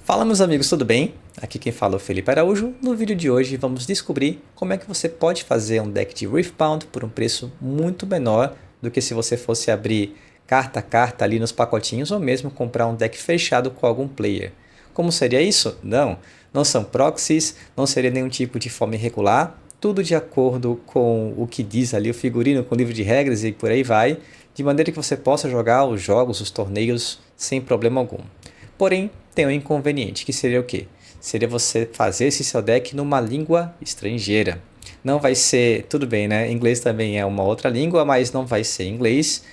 Fala meus amigos, tudo bem? Aqui quem fala é o Felipe Araújo. No vídeo de hoje vamos descobrir como é que você pode fazer um deck de Riftbound por um preço muito menor do que se você fosse abrir carta a carta ali nos pacotinhos ou mesmo comprar um deck fechado com algum player. Como seria isso? Não são proxies, não seria nenhum tipo de forma irregular, tudo de acordo com o que diz ali o figurino com o livro de regras e por aí vai, de maneira que você possa jogar os jogos, os torneios sem problema algum. Porém, tem um inconveniente, que seria o quê? Seria você fazer esse seu deck numa língua estrangeira. Não vai ser, tudo bem, né? Inglês também é uma outra língua, mas não vai ser inglês.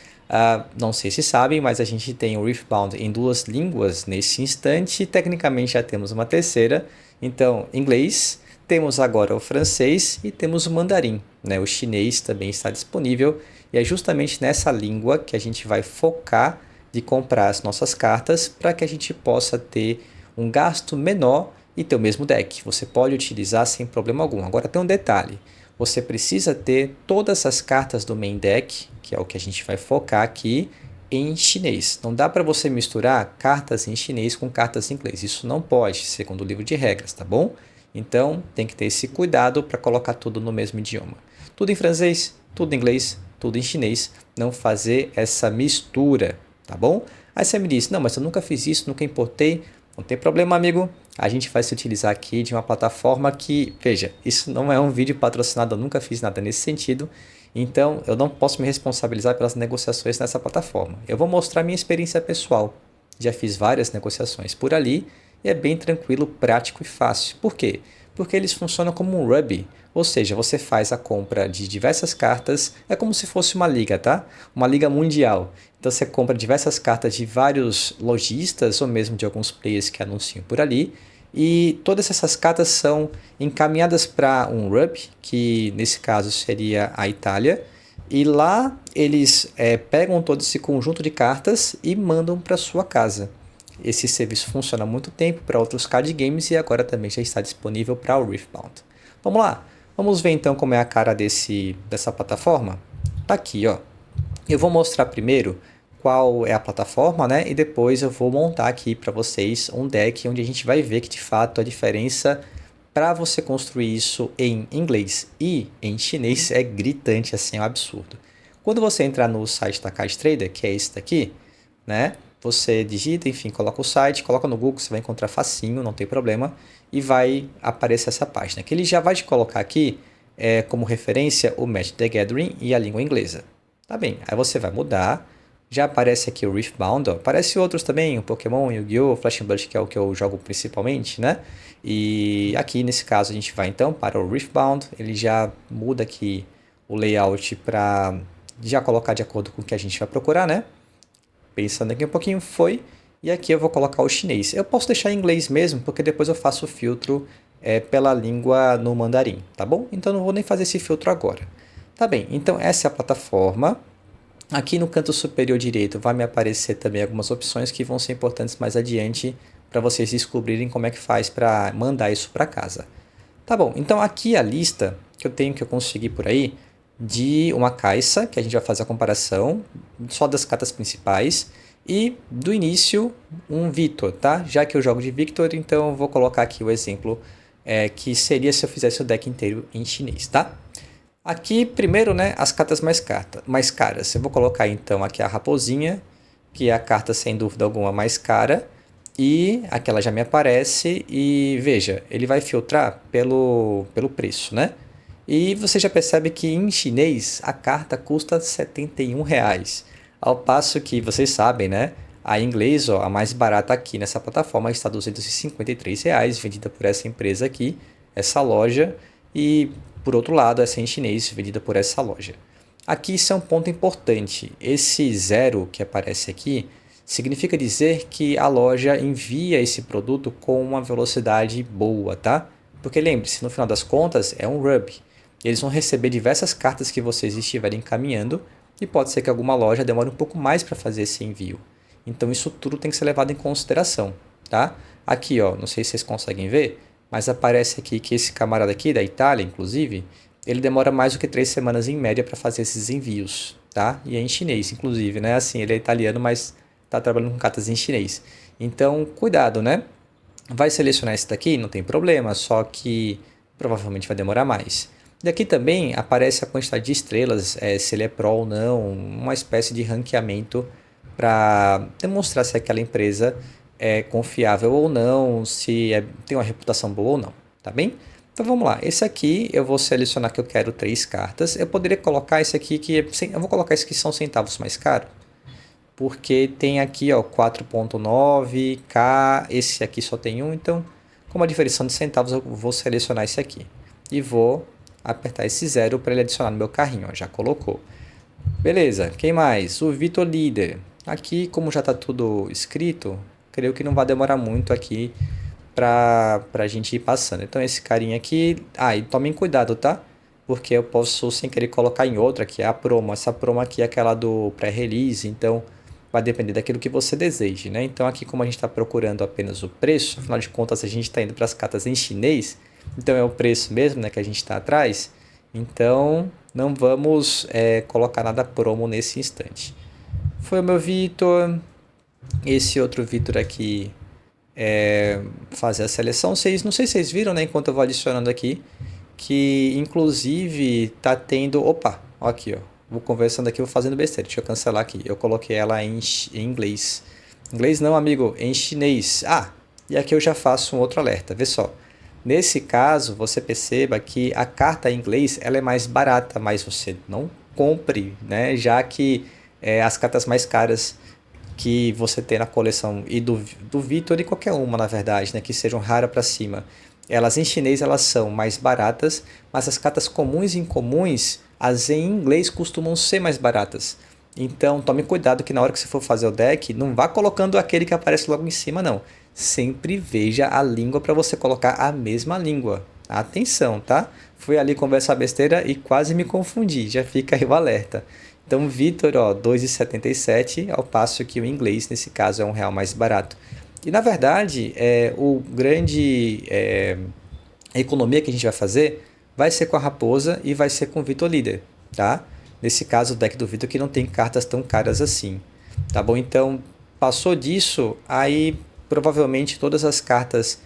Não sei se sabem, mas a gente tem o Riftbound em duas línguas nesse instante. Tecnicamente já temos uma terceira. Então, inglês, temos agora o francês e temos o mandarim, né? O chinês também está disponível. E é justamente nessa língua que a gente vai focar de comprar as nossas cartas para que a gente possa ter um gasto menor e ter o mesmo deck. Você pode utilizar sem problema algum. Agora tem um detalhe, você precisa ter todas as cartas do main deck, que é o que a gente vai focar aqui, em chinês. Não dá para você misturar cartas em chinês com cartas em inglês. Isso não pode, segundo o livro de regras, tá bom? Então tem que ter esse cuidado para colocar tudo no mesmo idioma. Tudo em francês, tudo em inglês, tudo em chinês. Não fazer essa mistura. Tá bom? Aí você me disse, não, mas eu nunca fiz isso, nunca importei. Não tem problema, amigo. A gente vai se utilizar aqui de uma plataforma que, veja, isso não é um vídeo patrocinado, eu nunca fiz nada nesse sentido. Então, eu não posso me responsabilizar pelas negociações nessa plataforma. Eu vou mostrar minha experiência pessoal. Já fiz várias negociações por ali e é bem tranquilo, prático e fácil. Por quê? Porque eles funcionam como um Ruby, ou seja, você faz a compra de diversas cartas, é como se fosse uma liga, tá? Uma liga mundial. Então você compra diversas cartas de vários lojistas ou mesmo de alguns players que anunciam por ali. E todas essas cartas são encaminhadas para um Ruby, que nesse caso seria a Itália. E lá eles pegam todo esse conjunto de cartas e mandam para sua casa. Esse serviço funciona há muito tempo para outros card games e agora também já está disponível para o Riftbound. Vamos lá, vamos ver então como é a cara dessa plataforma? Tá aqui, ó. Eu vou mostrar primeiro qual é a plataforma, né? E depois eu vou montar aqui para vocês um deck onde a gente vai ver que de fato a diferença para você construir isso em inglês e em chinês é gritante, assim, é um absurdo. Quando você entrar no site da Card Trader, que é esse daqui, né? Você digita, enfim, coloca o site, coloca no Google, você vai encontrar facinho, não tem problema, e vai aparecer essa página, que ele já vai te colocar aqui como referência o Magic the Gathering e a língua inglesa. Tá bem, aí você vai mudar, já aparece aqui o Riftbound, ó. Aparece outros também, o Pokémon, Yu-Gi-Oh!, Flash and Blood, que é o que eu jogo principalmente, né? E aqui nesse caso a gente vai então para o Riftbound, ele já muda aqui o layout para já colocar de acordo com o que a gente vai procurar, né? Pensando aqui um pouquinho, foi. E aqui eu vou colocar o chinês. Eu posso deixar em inglês mesmo, porque depois eu faço o filtro pela língua no mandarim, tá bom? Então não vou nem fazer esse filtro agora. Tá bem, então essa é a plataforma. Aqui no canto superior direito vai me aparecer também algumas opções que vão ser importantes mais adiante para vocês descobrirem como é que faz para mandar isso para casa. Tá bom, então aqui a lista que eu tenho que eu consegui por aí de uma caixa, que a gente vai fazer a comparação só das cartas principais, e do início um Victor, tá? Já que eu jogo de Victor, então eu vou colocar aqui o exemplo que seria se eu fizesse o deck inteiro em chinês, tá? Aqui, primeiro, né, as cartas mais caras. Eu vou colocar então aqui a raposinha, que é a carta sem dúvida alguma mais cara, e aquela já me aparece e veja, ele vai filtrar pelo preço, né? E você já percebe que em chinês a carta custa R$ 71, ao passo que vocês sabem, né? A em inglês, ó, a mais barata aqui nessa plataforma está R$ 253, vendida por essa empresa aqui, essa loja, e por outro lado, essa em chinês, vendida por essa loja. Aqui isso é um ponto importante. Esse zero que aparece aqui significa dizer que a loja envia esse produto com uma velocidade boa, tá? Porque lembre-se, no final das contas é um Ruby. Eles vão receber diversas cartas que vocês estiverem encaminhando e pode ser que alguma loja demore um pouco mais para fazer esse envio. Então isso tudo tem que ser levado em consideração, tá? Aqui, ó, não sei se vocês conseguem ver, mas aparece aqui que esse camarada aqui, da Itália, inclusive, ele demora mais do que 3 semanas em média para fazer esses envios, tá? E é em chinês, inclusive, né? Assim, ele é italiano, mas está trabalhando com cartas em chinês. Então, cuidado, né? Vai selecionar esse daqui? Não tem problema, só que provavelmente vai demorar mais. Daqui também aparece a quantidade de estrelas, se ele é Pro ou não, uma espécie de ranqueamento para demonstrar se aquela empresa é confiável ou não, se tem uma reputação boa ou não, tá bem? Então vamos lá, esse aqui eu vou selecionar que eu quero 3 cartas. Eu poderia colocar esse aqui que eu vou colocar esse que são centavos mais caro, porque tem aqui ó 4,9K, esse aqui só tem um, então como a diferença são de centavos eu vou selecionar esse aqui e vou apertar esse 0 para ele adicionar no meu carrinho, ó, já colocou. Beleza, quem mais? O Vitor Líder. Aqui, como já está tudo escrito, creio que não vai demorar muito aqui para a gente ir passando. Então, esse carinha aqui... Ah, e tomem cuidado, tá? Porque eu posso, sem querer, colocar em outra, que é a promo. Essa promo aqui é aquela do pré-release, então vai depender daquilo que você deseje, né? Então, aqui, como a gente está procurando apenas o preço, afinal de contas, a gente está indo para as cartas em chinês, então é o preço mesmo, né, que a gente está atrás. Então, não vamos colocar nada promo nesse instante. Foi o meu Vitor. Esse outro Vitor aqui fazer a seleção. Não sei se vocês viram, né, enquanto eu vou adicionando aqui, que inclusive tá tendo... Opa, ó aqui, ó. Vou conversando aqui, vou fazendo besteira. Deixa eu cancelar aqui. Eu coloquei ela em inglês. Inglês não, amigo, em chinês. Ah, e aqui eu já faço um outro alerta. Vê só. Nesse caso, você perceba que a carta em inglês ela é mais barata, mas você não compre, né? Já que as cartas mais caras que você tem na coleção e do Vitor e qualquer uma, na verdade, né? Que sejam raras para cima. Elas em chinês elas são mais baratas, mas as cartas comuns e incomuns, as em inglês costumam ser mais baratas. Então tome cuidado que na hora que você for fazer o deck, não vá colocando aquele que aparece logo em cima, não. Sempre veja a língua para você colocar a mesma língua. Atenção, tá? Fui ali conversar besteira e quase me confundi, já fica aí o alerta. Então, Vitor, ó, 2,77, ao passo que o inglês, nesse caso, é R$ 1 mais barato. E, na verdade, o grande economia que a gente vai fazer vai ser com a Raposa e vai ser com o Vitor Líder, tá? Nesse caso, o deck do Vitor que não tem cartas tão caras assim, tá bom? Então, passou disso, aí provavelmente todas as cartas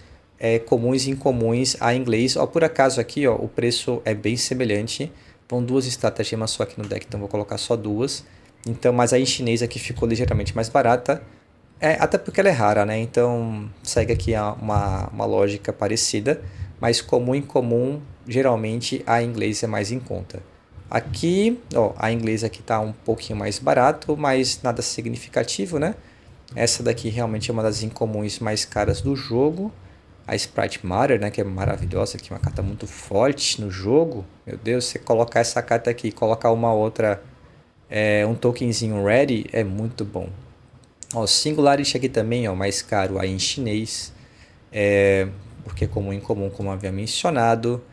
comuns e incomuns a inglês, ó, por acaso aqui, ó, o preço é bem semelhante, vão 2 estratagemas só aqui no deck, então vou colocar só 2. Então, mas aí em chinês aqui ficou ligeiramente mais barata, até porque ela é rara, né? Então segue aqui uma lógica parecida, mas comum e incomum, geralmente a inglês é mais em conta. Aqui, ó, a inglês aqui está um pouquinho mais barato, mas nada significativo, né? Essa daqui realmente é uma das incomuns mais caras do jogo. A Sprite Matter, né, que é maravilhosa, que é uma carta muito forte no jogo. Meu Deus, você colocar essa carta aqui e colocar uma outra, um tokenzinho ready, é muito bom. Ó, Singularity aqui também, ó, mais caro aí em chinês, porque é comum e incomum, como eu havia mencionado.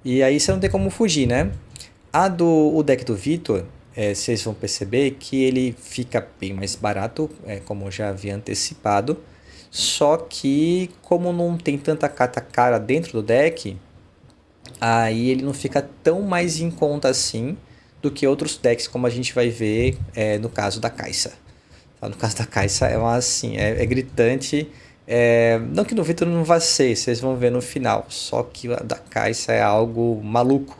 E aí você não tem como fugir, né? O deck do Vitor, vocês vão perceber que ele fica bem mais barato, como eu já havia antecipado. Só que, como não tem tanta carta cara dentro do deck, aí ele não fica tão mais em conta assim do que outros decks, como a gente vai ver no caso da Kai'Sa. No caso da Kai'Sa é gritante. Não que no Vitor não vá ser, vocês vão ver no final. Só que a da Kai'Sa é algo maluco.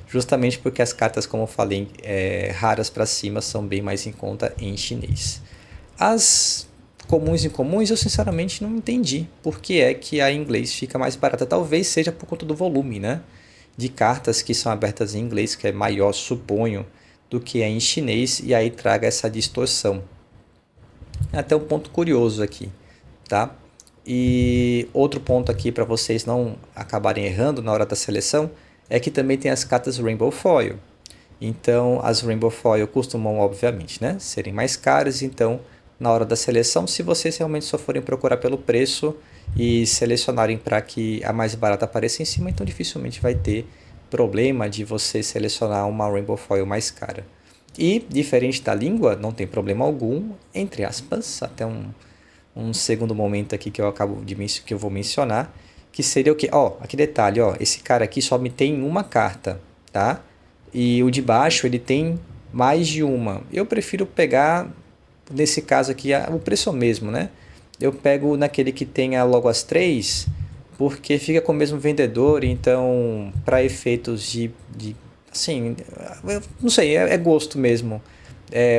Justamente porque as cartas, como eu falei, raras para cima, são bem mais em conta em chinês. As comuns e incomuns, eu sinceramente não entendi por que é que a em inglês fica mais barata. Talvez seja por conta do volume, né? De cartas que são abertas em inglês, que é maior, suponho, do que é em chinês, e aí traga essa distorção. Até um ponto curioso aqui, tá? E outro ponto aqui para vocês não acabarem errando na hora da seleção é que também tem as cartas Rainbow Foil. Então, as Rainbow Foil costumam, obviamente, né, serem mais caras. Então, na hora da seleção, se vocês realmente só forem procurar pelo preço e selecionarem para que a mais barata apareça em cima, então dificilmente vai ter problema de você selecionar uma Rainbow Foil mais cara. E, diferente da língua, não tem problema algum, entre aspas, até um segundo momento aqui que eu vou mencionar, que seria o que? Ó, aqui detalhe, ó, esse cara aqui só me tem uma carta, tá? E o de baixo ele tem mais de uma. Eu prefiro pegar, nesse caso aqui, o preço é o mesmo, né? eu pego naquele que tenha logo as três, porque fica com o mesmo vendedor, então para efeitos de assim, eu não sei, é gosto mesmo.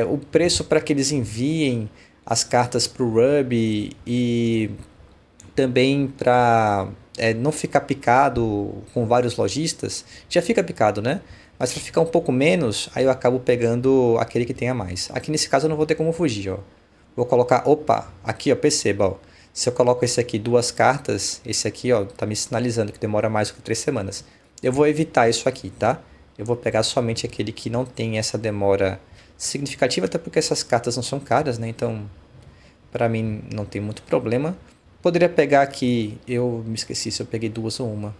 O preço para que eles enviem as cartas para o Ruby e também para não ficar picado com vários lojistas, já fica picado, né? Mas para ficar um pouco menos, aí eu acabo pegando aquele que tenha mais. Aqui nesse caso eu não vou ter como fugir, ó. Vou colocar, opa, aqui ó, perceba, ó. Se eu coloco esse aqui duas cartas, esse aqui ó, tá me sinalizando que demora mais do que 3 semanas. Eu vou evitar isso aqui, tá? Eu vou pegar somente aquele que não tem essa demora significativa, até porque essas cartas não são caras, né? Então, para mim não tem muito problema. Poderia pegar aqui, eu me esqueci se eu peguei duas ou uma.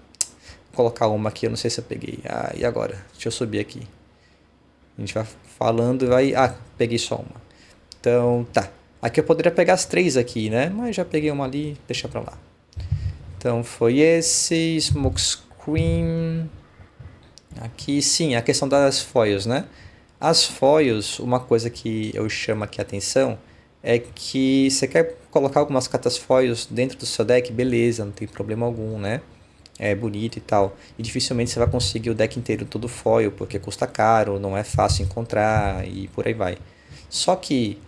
Vou colocar uma aqui, eu não sei se eu peguei. Ah, e agora? Deixa eu subir aqui. A gente vai falando e vai... Ah, peguei só uma. Então, tá. Aqui eu poderia pegar as três aqui, né? Mas já peguei uma ali, deixa pra lá. Então foi esse, Smokescreen. Aqui sim, a questão das foils, né? As foils, uma coisa que eu chamo aqui a atenção é que você quer colocar algumas cartas foils dentro do seu deck, beleza, não tem problema algum, né? É bonito e tal. E dificilmente você vai conseguir o deck inteiro todo foil, porque custa caro, não é fácil encontrar e por aí vai. Só que,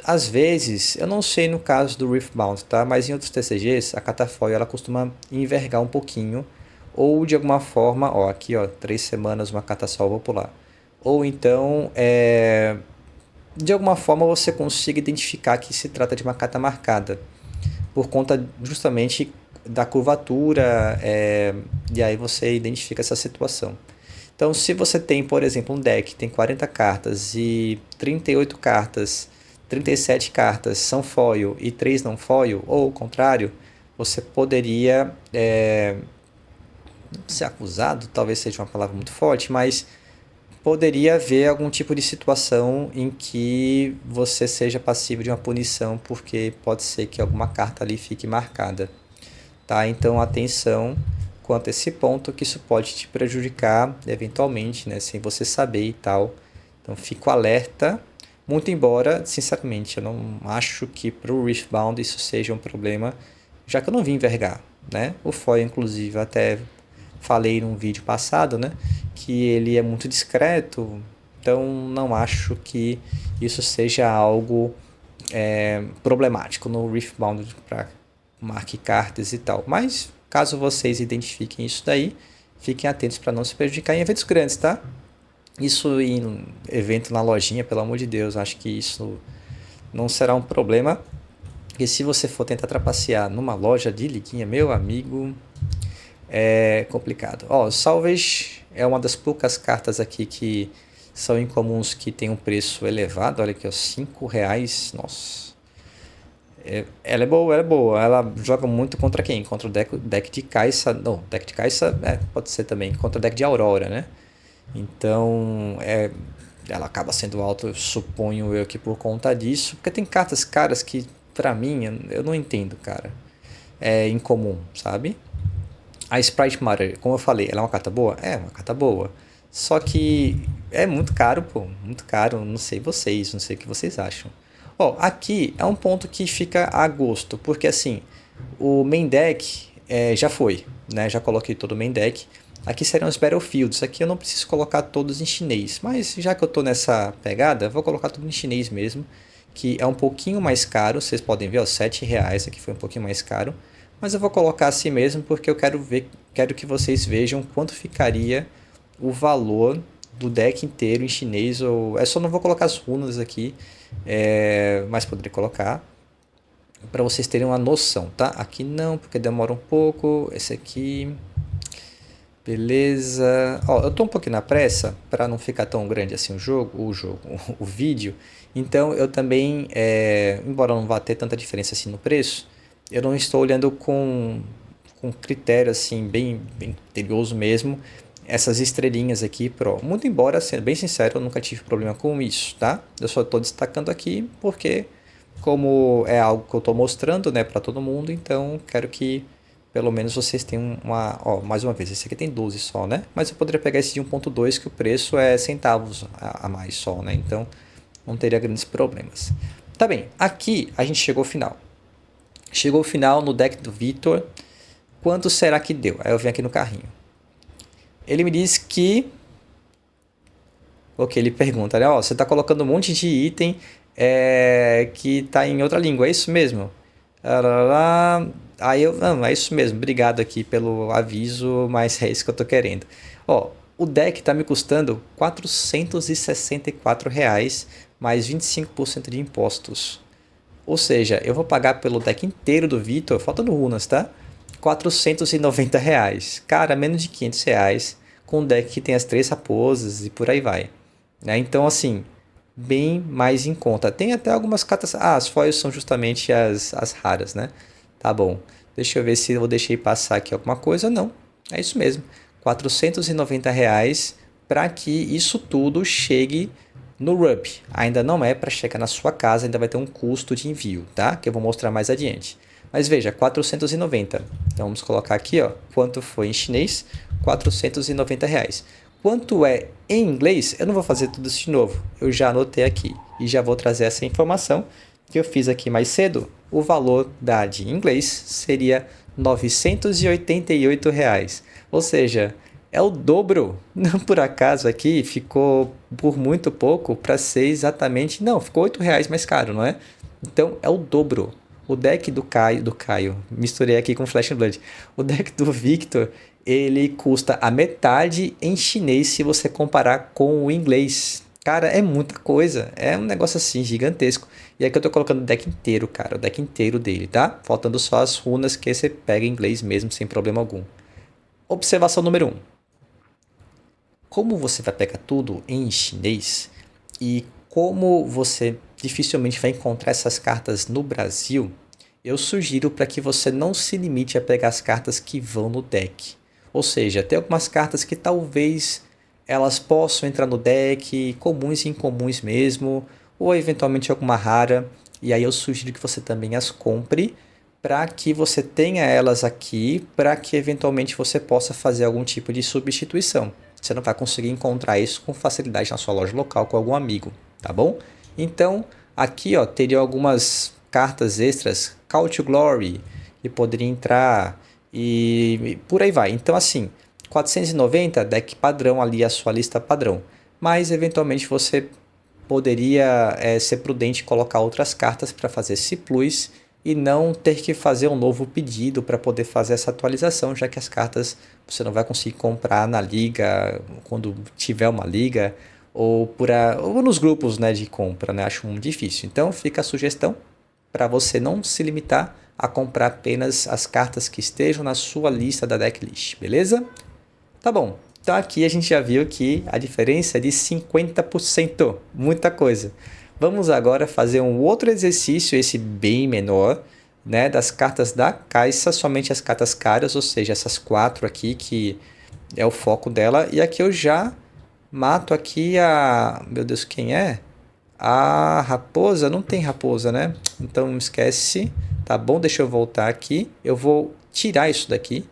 às vezes, eu não sei no caso do Riftbound, tá? Mas em outros TCGs, a carta foil ela costuma envergar um pouquinho. Ou de alguma forma, ó, aqui ó, 3 semanas uma carta só eu vou pular. Ou então, de alguma forma você consiga identificar que se trata de uma carta marcada. Por conta justamente da curvatura, e aí você identifica essa situação. Então, se você tem, por exemplo, um deck que tem 40 cartas e 38 cartas, 37 cartas são foil e 3 não foil, ou o contrário, você poderia ser acusado, talvez seja uma palavra muito forte, mas poderia haver algum tipo de situação em que você seja passivo de uma punição, porque pode ser que alguma carta ali fique marcada. Tá? Então, atenção quanto a esse ponto, que isso pode te prejudicar eventualmente, né? Sem você saber e tal. Então, fico alerta. Muito embora, sinceramente, eu não acho que para o Riftbound isso seja um problema, já que eu não vim envergar, né? O foil, inclusive, até falei num vídeo passado, né? Que ele é muito discreto, então não acho que isso seja algo problemático no Riftbound para marque cartas e tal. Mas caso vocês identifiquem isso daí, fiquem atentos para não se prejudicar em eventos grandes, tá? Isso em evento na lojinha, pelo amor de Deus, acho que isso não será um problema. Porque se você for tentar trapacear numa loja de liguinha, meu amigo, é complicado. Ó, Salvage é uma das poucas cartas aqui que são incomuns, que tem um preço elevado. Olha aqui, ó, R$ 5. Nossa. Ela é boa, ela é boa. Ela joga muito contra quem? Contra o deck de Kai'Sa. Não, deck de Kai'Sa pode ser também. Contra o deck de Aurora, né? Então, ela acaba sendo alta, eu suponho eu, que por conta disso. Porque tem cartas caras que, pra mim, eu não entendo, cara. É incomum, sabe? A Sprite Matter, como eu falei, ela é uma carta boa? É uma carta boa. Só que é muito caro, pô. Muito caro. Não sei vocês, não sei o que vocês acham. Ó, aqui é um ponto que fica a gosto, porque assim, o main deck já foi, né? Já coloquei todo o main deck. Aqui serão os Battlefields. Aqui eu não preciso colocar todos em chinês, mas já que eu tô nessa pegada, vou colocar tudo em chinês mesmo, que é um pouquinho mais caro. Vocês podem ver, ó, R$ 7. Aqui foi um pouquinho mais caro. Mas eu vou colocar assim mesmo porque eu quero que vocês vejam quanto ficaria o valor do deck inteiro em chinês. Ou só não vou colocar as runas aqui, mas poderia colocar para vocês terem uma noção, tá? Aqui não, porque demora um pouco. Esse aqui, beleza. Ó, eu tô um pouquinho na pressa para não ficar tão grande assim o vídeo. Então eu também, embora não vá ter tanta diferença assim no preço, eu não estou olhando com critério assim bem criterioso mesmo essas estrelinhas aqui pro. Muito embora, sendo bem sincero, eu nunca tive problema com isso, tá? Eu só estou destacando aqui porque como é algo que eu estou mostrando, né, para todo mundo, então quero que pelo menos vocês tenham uma, ó, mais uma vez, esse aqui tem 12 só, né? Mas eu poderia pegar esse de 1.2 que o preço é centavos a mais só, né? Então não teria grandes problemas. Tá bem, aqui a gente chegou ao final. Chegou ao final no deck do Victor. Quanto será que deu? Aí eu venho aqui no carrinho. Ele me diz que... Ok, ele pergunta, né? Ó, você tá colocando um monte de item que tá em outra língua, é isso mesmo? Aí eu, não, é isso mesmo, obrigado aqui pelo aviso, mas é isso que eu tô querendo. Ó, o deck tá me custando R$ 464 mais 25% de impostos. Ou seja, eu vou pagar pelo deck inteiro do Victor, faltando runas, tá? R$ 490. Cara, menos de R$ 500 com um deck que tem as 3 raposas e por aí vai. Né? Então, assim, bem mais em conta. Tem até algumas cartas... Ah, as foils são justamente as raras, né? Tá bom. Deixa eu ver se eu deixei passar aqui alguma coisa. Não, é isso mesmo. R$ 490 para que isso tudo chegue no RUP. Ainda não é para chegar na sua casa, ainda vai ter um custo de envio, tá? Que eu vou mostrar mais adiante. Mas veja, 490. Então vamos colocar aqui, ó, quanto foi em chinês? R$ 490. Quanto é em inglês? Eu não vou fazer tudo isso de novo. Eu já anotei aqui e já vou trazer essa informação que eu fiz aqui mais cedo. O valor de inglês seria R$ 988. Ou seja, é o dobro. Não por acaso aqui ficou por muito pouco para ser exatamente... Não, ficou R$ 8 mais caro, não é? Então é o dobro. O deck do Caio, misturei aqui com Flash and Blood. O deck do Victor, ele custa a metade em chinês se você comparar com o inglês. Cara, é muita coisa. É um negócio assim gigantesco. E aqui eu tô colocando o deck inteiro, cara. O deck inteiro dele, tá? Faltando só as runas que você pega em inglês mesmo, sem problema algum. Observação número 1. Como você vai pegar tudo em chinês e como você dificilmente vai encontrar essas cartas no Brasil, eu sugiro para que você não se limite a pegar as cartas que vão no deck. Ou seja, tem algumas cartas que talvez elas possam entrar no deck, comuns e incomuns mesmo, ou eventualmente alguma rara, e aí eu sugiro que você também as compre para que você tenha elas aqui, para que eventualmente você possa fazer algum tipo de substituição. Você não vai conseguir encontrar isso com facilidade na sua loja local com algum amigo, tá bom? Então, aqui ó, teria algumas cartas extras, Call to Glory, que poderia entrar e por aí vai. Então, assim, 490, deck padrão ali, a sua lista padrão. Mas, eventualmente, você poderia ser prudente e colocar outras cartas para fazer esse plus e não ter que fazer um novo pedido para poder fazer essa atualização, já que as cartas você não vai conseguir comprar na liga, quando tiver uma liga, ou nos grupos, né, de compra, né? Acho muito difícil. Então fica a sugestão para você não se limitar a comprar apenas as cartas que estejam na sua lista da decklist, beleza? Tá bom, então aqui a gente já viu que a diferença é de 50%, muita coisa. Vamos agora fazer um outro exercício, esse bem menor, né, das cartas da caixa, somente as cartas caras, ou seja, essas 4 aqui que é o foco dela. E aqui eu já mato aqui a... Meu Deus, quem é? A raposa? Não tem raposa, né? Então esquece. Tá bom, deixa eu voltar aqui. Eu vou tirar isso daqui.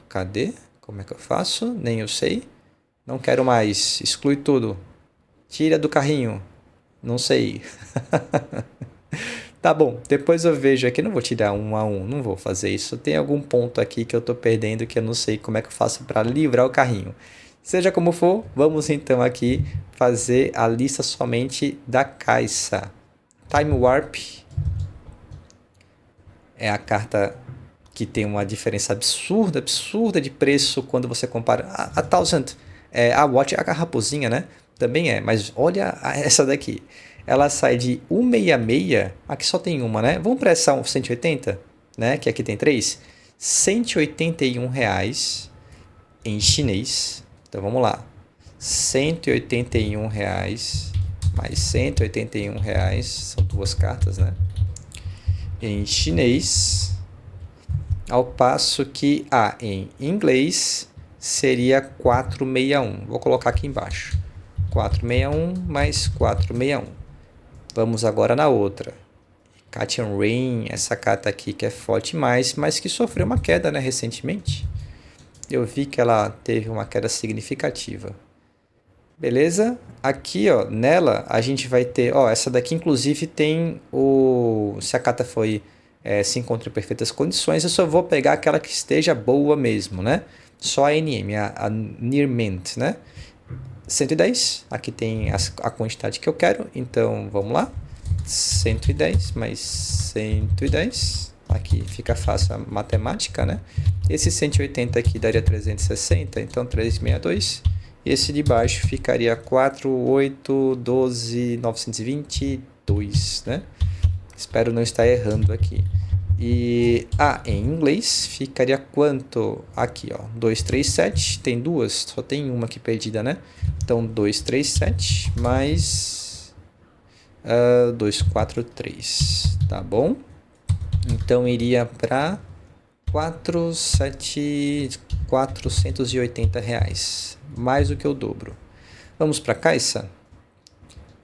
Cadê? Como é que eu faço? Nem eu sei. Não quero mais. Exclui tudo. Tira do carrinho. Não sei. Tá bom, depois eu vejo aqui. Não vou tirar um a um. Não vou fazer isso. Tem algum ponto aqui que eu tô perdendo que eu não sei como é que eu faço para livrar o carrinho. Seja como for, vamos então aqui fazer a lista somente da caixa. Time Warp é a carta que tem uma diferença absurda de preço quando você compara a Thousand, a Watch, a raposinha, né? Também é, mas olha essa daqui. Ela sai de 166, aqui só tem uma, né? Vamos para essa 180, né? Que aqui tem 3. R$ 181 em chinês. Então vamos lá. R$ 181 mais R$ 181, são duas cartas, né? Em chinês, ao passo que em inglês seria 461. Vou colocar aqui embaixo. 461 mais 461. Vamos agora na outra. Catyan Rain, essa carta aqui que é forte mais, mas que sofreu uma queda, né, recentemente. Eu vi que ela teve uma queda significativa. Beleza? Aqui, ó, nela a gente vai ter, ó, essa daqui inclusive tem o, se a carta foi, se encontra em perfeitas condições, eu só vou pegar aquela que esteja boa mesmo, né? Só a NM, a Near Mint, né? 110, aqui tem a quantidade que eu quero, então vamos lá. 110 mais 110, aqui fica fácil a matemática, né? Esse 180 aqui daria 360, então 362. E esse de baixo ficaria 4, 8, 12, 922, né? Espero não estar errando aqui. E em inglês ficaria quanto? Aqui, ó, 237, tem duas, só tem uma aqui perdida, né? Então 237 mais 243, tá bom? Então iria para 480 reais, mais do que o dobro. Vamos para a Caixa?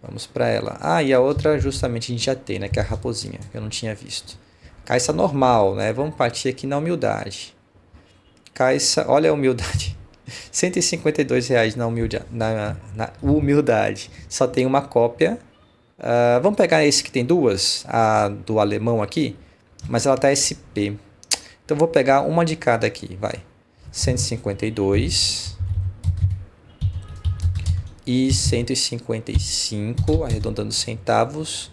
Vamos para ela. E a outra justamente a gente já tem, né? Que é a raposinha, que eu não tinha visto. Caixa normal, né? Vamos partir aqui na humildade. Caixa, olha a humildade. R$ 152 na humildade. Só tem uma cópia. Vamos pegar esse que tem duas, a do alemão aqui, mas ela tá SP. Então vou pegar uma de cada aqui, vai. 152 e 155, arredondando centavos.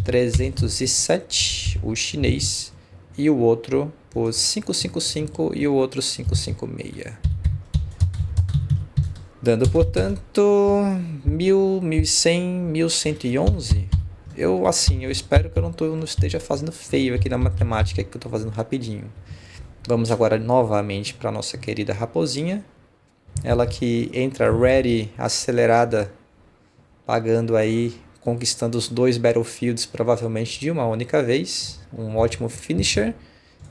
307, o chinês, e o outro por 555 e o outro 556. Dando, portanto, 1.000, 1.100, 1.111. Eu espero que eu não esteja fazendo feio aqui na matemática, que eu estou fazendo rapidinho. Vamos agora novamente para a nossa querida raposinha. Ela que entra ready, acelerada, pagando aí, conquistando os 2 Battlefields provavelmente de uma única vez. Um ótimo finisher.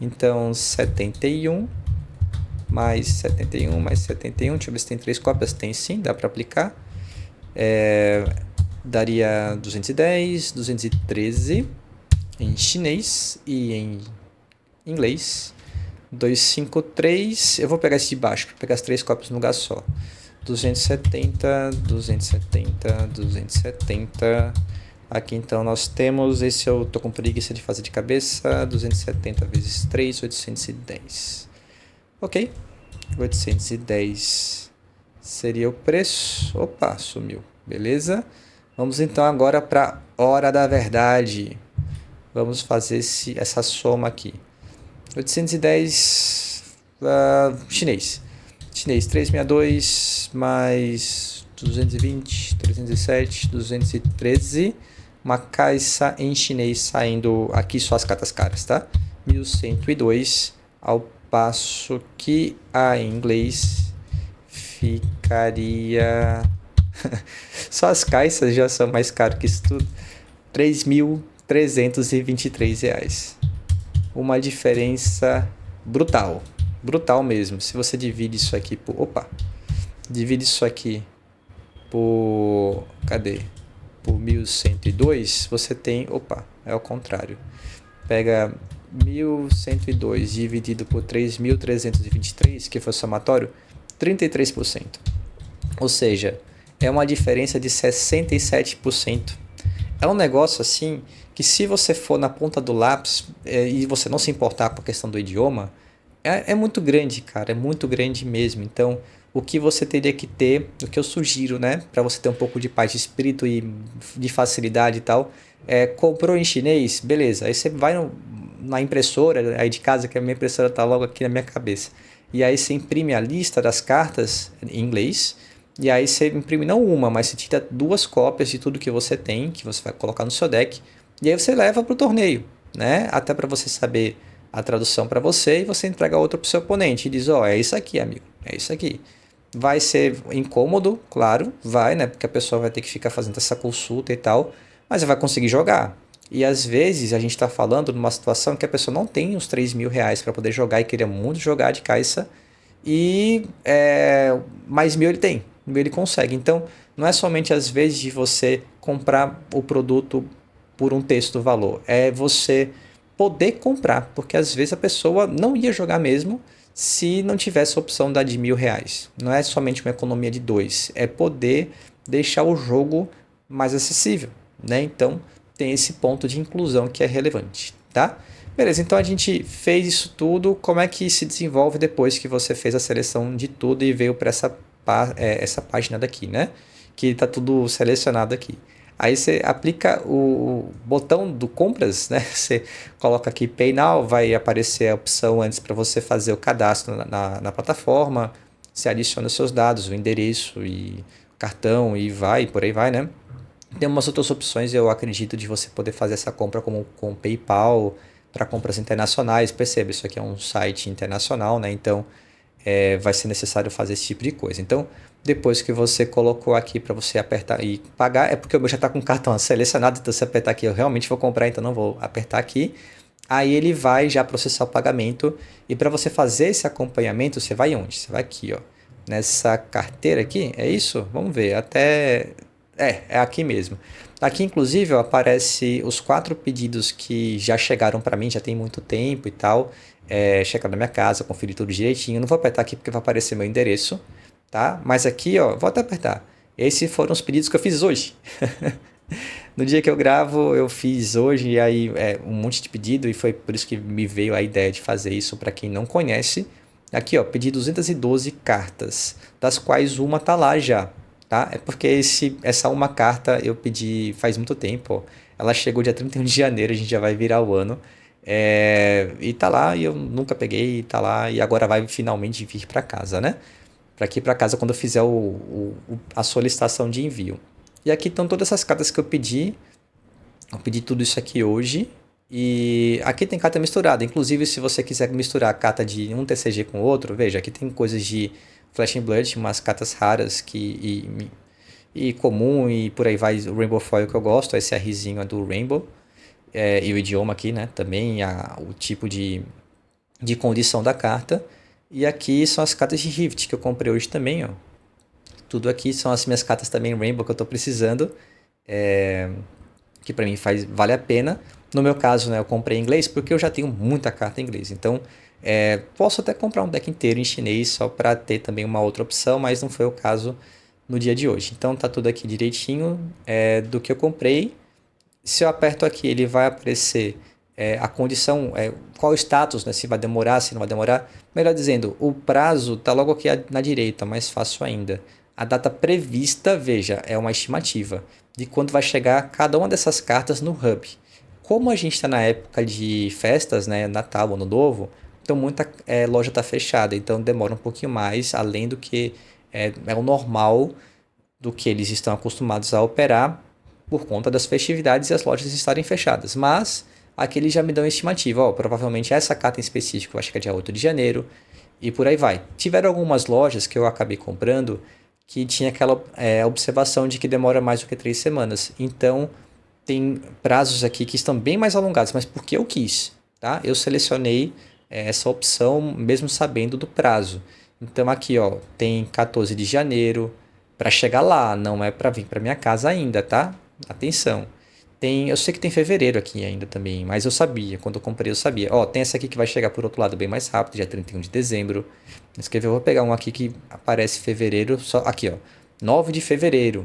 Então, 71 mais 71 mais 71. Deixa eu ver se tem 3 cópias. Tem sim, dá para aplicar. Daria 210, 213 em chinês e em inglês. 253. Eu vou pegar esse de baixo para pegar as 3 cópias no lugar só. 270, 270, 270. Aqui então nós temos, esse eu tô com preguiça de fazer de cabeça, 270 vezes 3, 810. Ok, 810 seria o preço. Opa, sumiu, beleza? Vamos então agora para hora da verdade. Vamos fazer essa soma aqui. 810 chinês. Chinês 362 mais 220, 307, 213. Uma caixa em chinês saindo aqui só as cartas caras, tá? 1102, ao passo que em inglês ficaria... Só as caixas já são mais caras que isso tudo. R$ 3.323. Uma diferença brutal. Brutal mesmo. Se você divide isso aqui por... Divide isso aqui por... Cadê? Por 1102, você tem... é o contrário. Pega 1102 dividido por 3.323, que foi o somatório, 33%. Ou seja, é uma diferença de 67%. É um negócio assim que, se você for na ponta do lápis e você não se importar com a questão do idioma, é muito grande, cara, é muito grande mesmo. Então, o que você teria que ter, o que eu sugiro, né, para você ter um pouco de paz de espírito e de facilidade e tal, comprou em chinês, beleza, aí você vai na impressora aí de casa, que a minha impressora tá logo aqui na minha cabeça, e aí você imprime a lista das cartas em inglês, e aí você imprime não uma, mas você tira 2 cópias de tudo que você tem, que você vai colocar no seu deck, e aí você leva para o torneio, né? Até para você saber a tradução para você, e você entrega outra para o seu oponente e diz, é isso aqui, amigo, é isso aqui. Vai ser incômodo, claro, vai, né? Porque a pessoa vai ter que ficar fazendo essa consulta e tal, mas você vai conseguir jogar. E às vezes a gente está falando numa situação que a pessoa não tem uns R$ 3.000 para poder jogar e queria muito jogar de caixa, e mais 1.000 ele tem. 1.000 ele consegue. Então, não é somente às vezes de você comprar o produto por um terço do valor. É você poder comprar, porque às vezes a pessoa não ia jogar mesmo se não tivesse a opção da de R$ 1.000. Não é somente uma economia de 2, é poder deixar o jogo mais acessível, né? Então tem esse ponto de inclusão que é relevante, tá? Beleza, então a gente fez isso tudo. Como é que se desenvolve depois que você fez a seleção de tudo e veio para essa página daqui, né? Que está tudo selecionado aqui. Aí você aplica o botão do compras, né? Você coloca aqui Pay Now, vai aparecer a opção antes para você fazer o cadastro na plataforma. Você adiciona seus dados, o endereço e cartão e por aí vai, né? Tem umas outras opções, eu acredito, de você poder fazer essa compra como com PayPal para compras internacionais. Perceba, isso aqui é um site internacional, né? Então vai ser necessário fazer esse tipo de coisa. Então, depois que você colocou aqui para você apertar e pagar, é porque o meu já está com o cartão selecionado, então se apertar aqui eu realmente vou comprar, então não vou apertar aqui. Aí ele vai já processar o pagamento e para você fazer esse acompanhamento, você vai onde? Você vai aqui, ó, nessa carteira aqui, é isso? Vamos ver, é aqui mesmo. Aqui, inclusive, ó, aparece os 4 pedidos que já chegaram para mim, já tem muito tempo e tal. Checar na minha casa, conferir tudo direitinho. Não vou apertar aqui porque vai aparecer meu endereço, tá? Mas aqui, ó, vou até apertar. Esses foram os pedidos que eu fiz hoje. No dia que eu gravo, eu fiz hoje e aí um monte de pedido e foi por isso que me veio a ideia de fazer isso para quem não conhece. Aqui, ó, pedi 212 cartas, das quais uma tá lá já, tá? É porque essa uma carta eu pedi faz muito tempo, ó. Ela chegou dia 31 de janeiro, a gente já vai virar o ano. E tá lá e eu nunca peguei, tá lá e agora vai finalmente vir para casa, né? Para aqui para casa quando eu fizer a solicitação de envio. E aqui estão todas essas cartas que eu pedi. Eu pedi tudo isso aqui hoje. E aqui tem carta misturada. Inclusive, se você quiser misturar a carta de um TCG com outro, veja, aqui tem coisas de Flash and Blood, umas cartas raras e comum e por aí vai. O Rainbow Foil que eu gosto, esse Rzinho é do Rainbow. E o idioma aqui, né? Também o tipo de condição da carta. E aqui são as cartas de Rift que eu comprei hoje também, ó. Tudo aqui são as minhas cartas também Rainbow que eu estou precisando. Que para mim vale a pena. No meu caso, né, eu comprei em inglês porque eu já tenho muita carta em inglês. Então, posso até comprar um deck inteiro em chinês só para ter também uma outra opção, mas não foi o caso no dia de hoje. Então, tá tudo aqui direitinho do que eu comprei. Se eu aperto aqui, ele vai aparecer a condição, qual o status, né, se vai demorar, se não vai demorar. Melhor dizendo, o prazo está logo aqui na direita, mais fácil ainda. A data prevista, veja, é uma estimativa de quando vai chegar cada uma dessas cartas no hub. Como a gente está na época de festas, né, Natal, Ano Novo, então muita loja está fechada, então demora um pouquinho mais, além do que é o normal do que eles estão acostumados a operar por conta das festividades e as lojas estarem fechadas. Mas aqui eles já me dão uma estimativa, ó, provavelmente essa carta em específico vai chegar dia 8 de janeiro e por aí vai. Tiveram algumas lojas que eu acabei comprando que tinha aquela observação de que demora mais do que 3 semanas. Então, tem prazos aqui que estão bem mais alongados, mas porque eu quis, tá? Eu selecionei essa opção mesmo sabendo do prazo. Então, aqui, ó, tem 14 de janeiro para chegar lá, não é para vir para minha casa ainda, tá? Atenção. Eu sei que tem fevereiro aqui ainda também, mas eu sabia, quando eu comprei eu sabia. Ó, tem essa aqui que vai chegar por outro lado bem mais rápido, dia 31 de dezembro. Eu vou pegar um aqui que aparece fevereiro, só aqui, ó, 9 de fevereiro,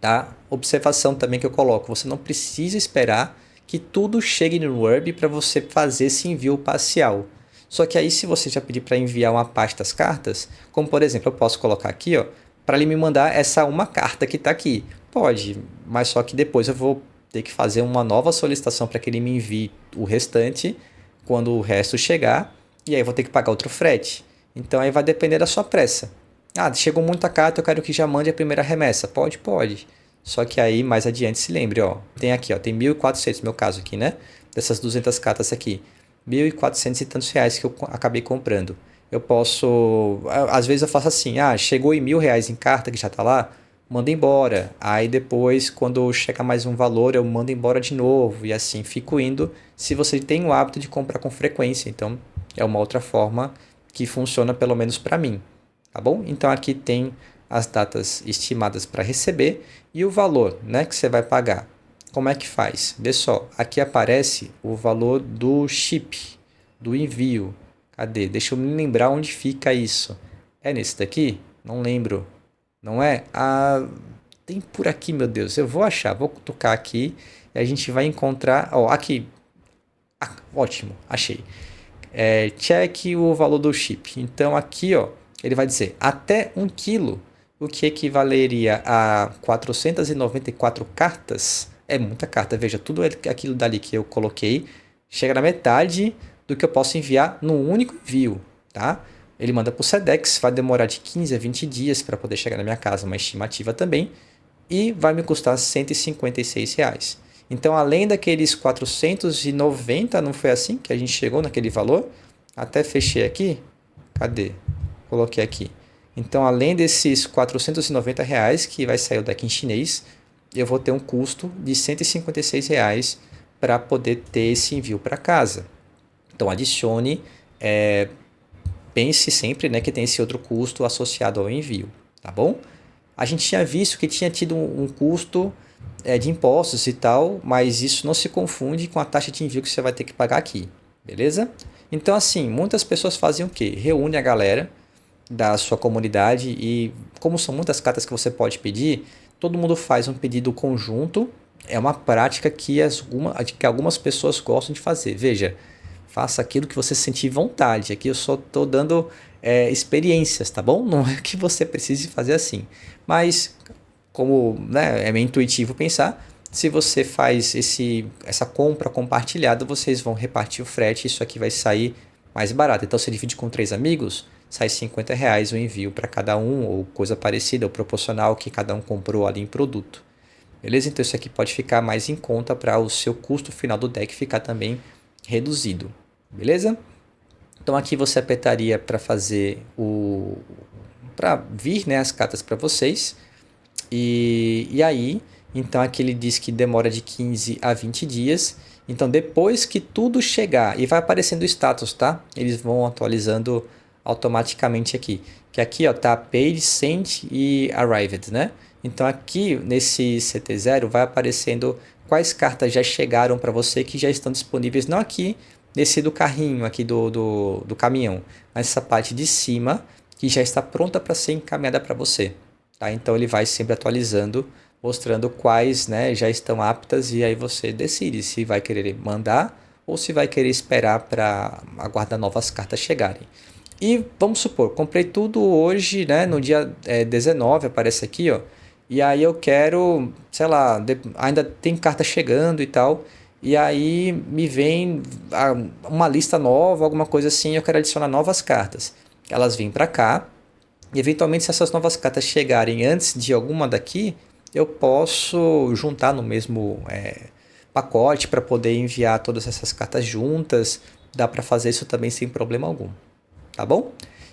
tá? Observação também que eu coloco, você não precisa esperar que tudo chegue no Word para você fazer esse envio parcial. Só que aí se você já pedir para enviar uma pasta das cartas, como por exemplo, eu posso colocar aqui, ó, para ele me mandar essa uma carta que está aqui. Pode, mas só que depois eu vou ter que fazer uma nova solicitação para que ele me envie o restante quando o resto chegar, e aí eu vou ter que pagar outro frete. Então aí vai depender da sua pressa. Ah, chegou muita carta, eu quero que já mande a primeira remessa. Pode, pode. Só que aí mais adiante se lembre, ó, tem aqui, ó, tem 1.400 no meu caso aqui, né? Dessas 200 cartas aqui, 1.400 e tantos reais que eu acabei comprando. Eu posso, às vezes eu faço assim, chegou em R$ 1.000 em carta que já tá lá, manda embora. Aí depois, quando chegar mais um valor, eu mando embora de novo. E assim fico indo, se você tem o hábito de comprar com frequência. Então, é uma outra forma que funciona pelo menos para mim. Tá bom? Então, aqui tem as datas estimadas para receber e o valor, né, que você vai pagar. como é que faz? Vê só, aqui aparece o valor do chip, do envio. Cadê? Deixa eu me lembrar onde fica isso. É nesse daqui? Não lembro. Não é? Ah, tem por aqui, meu Deus. Eu vou achar, vou tocar aqui e a gente vai encontrar. Ó, aqui. Ah, ótimo, achei. Cheque o valor do chip. Então aqui, ó, ele vai dizer até 1 quilo, o que equivaleria a 494 cartas. É muita carta, veja, tudo aquilo dali que eu coloquei chega na metade do que eu posso enviar num único envio, tá? Ele manda para o Sedex, vai demorar de 15 a 20 dias para poder chegar na minha casa, uma estimativa também, e vai me custar R$ 156. Então, além daqueles 490, não foi assim que a gente chegou naquele valor? Até fechei aqui. Cadê? Coloquei aqui. Então, além desses R$ 490 que vai sair o deck em chinês, eu vou ter um custo de R$ 156 para poder ter esse envio para casa. Então, adicione, pense sempre, né, que tem esse outro custo associado ao envio, tá bom? A gente tinha visto que tinha tido um custo de impostos e tal, mas isso não se confunde com a taxa de envio que você vai ter que pagar aqui, beleza? Então, assim, muitas pessoas fazem o quê? Reúne a galera da sua comunidade e, como são muitas cartas que você pode pedir, todo mundo faz um pedido conjunto. É uma prática que algumas pessoas gostam de fazer. Veja, faça aquilo que você sentir vontade. Aqui eu só estou dando experiências, tá bom? Não é que você precise fazer assim. Mas, como, né, é meio intuitivo pensar, se você faz essa compra compartilhada, vocês vão repartir o frete. Isso aqui vai sair mais barato. Então, você divide com 3 amigos, sai R$ 50 o envio para cada um, ou coisa parecida, ou proporcional que cada um comprou ali em produto. Beleza? Então, isso aqui pode ficar mais em conta para o seu custo final do deck ficar também reduzido. Beleza? Então aqui você apertaria para fazer para vir, né, as cartas para vocês. E aí, então aqui ele diz que demora de 15 a 20 dias. Então depois que tudo chegar, e vai aparecendo o status, tá? Eles vão atualizando automaticamente aqui. Que aqui, ó, tá paid, sent e arrived, né? Então aqui nesse CT0 vai aparecendo quais cartas já chegaram para você que já estão disponíveis, não aqui nesse do carrinho, aqui do caminhão, mas essa parte de cima que já está pronta para ser encaminhada para você. Tá? Então ele vai sempre atualizando, mostrando quais, né, já estão aptas, e aí você decide se vai querer mandar ou se vai querer esperar para aguardar novas cartas chegarem. E vamos supor, comprei tudo hoje, né, no dia 19, aparece aqui, ó, e aí eu quero, sei lá, ainda tem carta chegando e tal, e aí me vem uma lista nova, alguma coisa assim, eu quero adicionar novas cartas. Elas vêm para cá, e eventualmente se essas novas cartas chegarem antes de alguma daqui, eu posso juntar no mesmo pacote para poder enviar todas essas cartas juntas. Dá para fazer isso também sem problema algum, tá bom?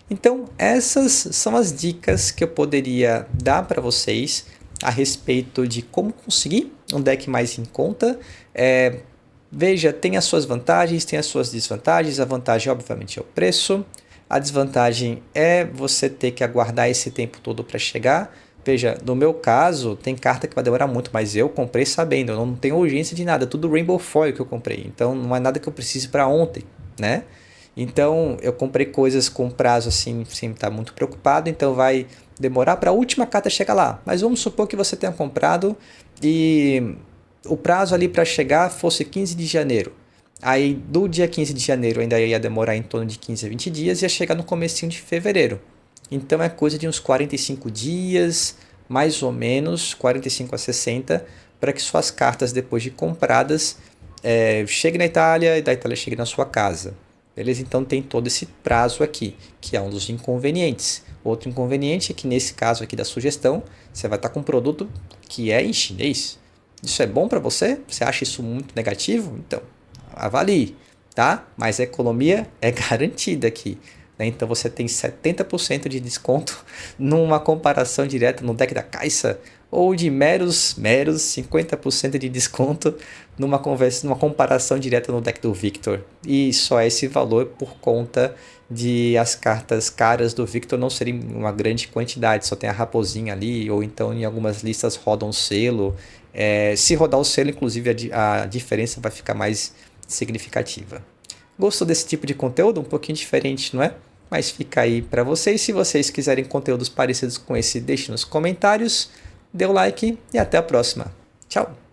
Então, essas são as dicas que eu poderia dar para vocês a respeito de como conseguir um deck mais em conta. Veja, tem as suas vantagens, tem as suas desvantagens. A vantagem, obviamente, é o preço. A desvantagem é você ter que aguardar esse tempo todo para chegar. Veja, no meu caso, tem carta que vai demorar muito, mas eu comprei sabendo, eu não tenho urgência de nada, tudo Rainbow Foil que eu comprei. Então, não é nada que eu precise para ontem, né? Então, eu comprei coisas com prazo assim, sem estar muito preocupado, então vai demorar para a última carta chegar lá. Mas vamos supor que você tenha comprado e o prazo ali para chegar fosse 15 de janeiro. Aí, do dia 15 de janeiro ainda ia demorar em torno de 15 a 20 dias e ia chegar no comecinho de fevereiro. Então, é coisa de uns 45 dias, mais ou menos, 45 a 60, para que suas cartas, depois de compradas, cheguem na Itália e da Itália cheguem na sua casa. Beleza? Então tem todo esse prazo aqui, que é um dos inconvenientes. Outro inconveniente é que nesse caso aqui da sugestão, você vai estar com um produto que é em chinês. Isso é bom para você? Você acha isso muito negativo? Então, avalie, tá? Mas a economia é garantida aqui. Né? Então você tem 70% de desconto numa comparação direta no deck da Caixa, ou de meros 50% de desconto numa comparação direta no deck do Victor. E só esse valor por conta de as cartas caras do Victor não serem uma grande quantidade, só tem a raposinha ali, ou então em algumas listas roda um selo, Se rodar o selo, inclusive, a diferença vai ficar mais significativa. Gostou desse tipo de conteúdo? Um pouquinho diferente, não é? Mas fica aí para vocês. Se vocês quiserem conteúdos parecidos com esse, deixe nos comentários. Dê o like e até a próxima. Tchau!